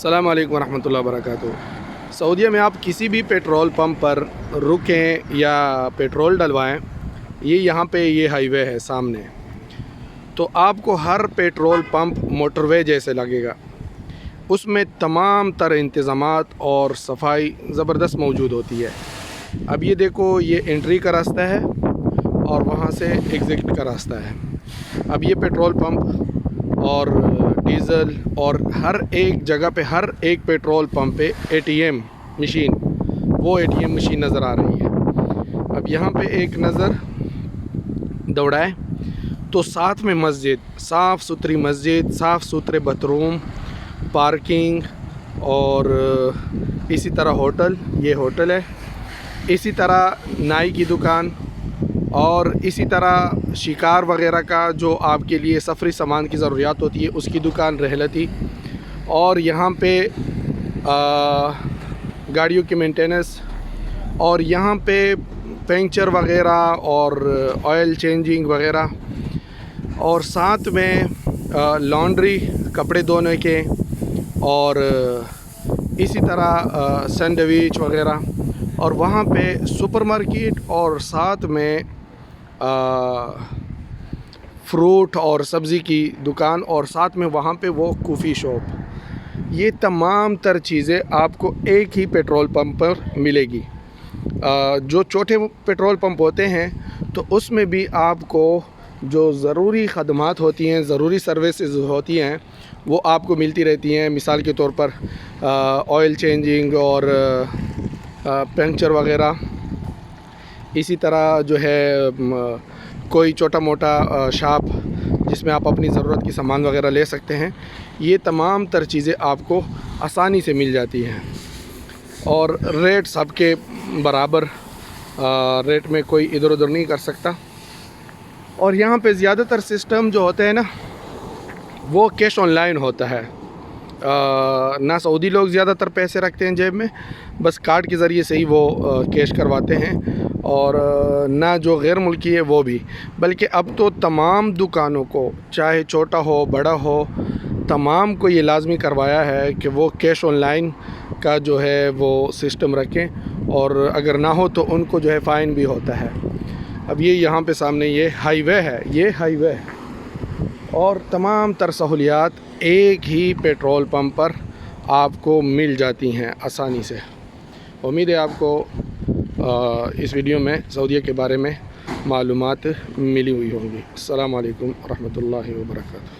अस्सलाम वालेकुम रहमतुल्लाहि व बरकातुहू। सऊदीया में आप किसी भी पेट्रोल पंप पर रुकें या पेट्रोल डलवाएं, ये यहाँ पे ये हाईवे है सामने, तो आपको हर पेट्रोल पंप मोटरवे जैसे लगेगा। उसमें तमाम तर इंतज़ामात और सफाई ज़बरदस्त मौजूद होती है। अब ये देखो, ये एंट्री का रास्ता है और वहाँ से एग्ज़िट का रास्ता है। अब ये पेट्रोल पंप और डीज़ल और हर एक जगह पे, हर एक पेट्रोल पंप पे एटीएम मशीन, वो एटीएम मशीन नज़र आ रही है। अब यहाँ पे एक नज़र दौड़ाए तो साथ में मस्जिद, साफ़ सुथरी मस्जिद, साफ़ सुथरे बाथरूम, पार्किंग और इसी तरह होटल, ये होटल है, इसी तरह नाई की दुकान और इसी तरह शिकार वगैरह का जो आपके लिए सफरी सामान की ज़रूरियात होती है उसकी दुकान रहलती। और यहाँ पे गाड़ियों की मेंटेनेंस और यहाँ पे पंचर वगैरह और ऑयल चेंजिंग वगैरह, और साथ में लॉन्ड्री, कपड़े धोने के, और इसी तरह सैंडविच वगैरह, और वहाँ पे सुपरमार्केट और साथ में फ्रूट और सब्ज़ी की दुकान, और साथ में वहाँ पे वो कॉफ़ी शॉप। ये तमाम तर चीज़ें आपको एक ही पेट्रोल पंप पर मिलेगी। जो छोटे पेट्रोल पंप होते हैं तो उसमें भी आपको जो ज़रूरी ख़दमात होती हैं, ज़रूरी सर्विसेज होती हैं, वो आपको मिलती रहती हैं। मिसाल के तौर पर ऑयल चेंजिंग और पंचर वगैरह, इसी तरह जो है कोई छोटा मोटा शॉप जिसमें आप अपनी ज़रूरत की सामान वगैरह ले सकते हैं। ये तमाम तर चीज़ें आपको आसानी से मिल जाती हैं और रेट सबके बराबर, रेट में कोई इधर उधर नहीं कर सकता। और यहाँ पे ज़्यादातर सिस्टम जो होते हैं ना, वो कैश ऑनलाइन होता है। ना सऊदी लोग ज़्यादातर पैसे रखते हैं जेब में, बस कार्ड के ज़रिए से ही वो कैश करवाते हैं, और ना जो गैर मुल्की है वो भी। बल्कि अब तो तमाम दुकानों को, चाहे छोटा हो बड़ा हो, तमाम को ये लाजमी करवाया है कि वो कैश ऑनलाइन का जो है वो सिस्टम रखें, और अगर ना हो तो उनको जो है फ़ाइन भी होता है। अब ये यहाँ पे सामने ये हाईवे है, ये हाईवे है, और तमाम तर सहूलियात एक ही पेट्रोल पंप पर आपको मिल जाती हैं आसानी से। उम्मीद है आपको इस वीडियो में सऊदीया के बारे में मालूमात मिली हुई होंगी। अस्सलाम वालेकुम रहमतुल्लाहि व बरकातुहू।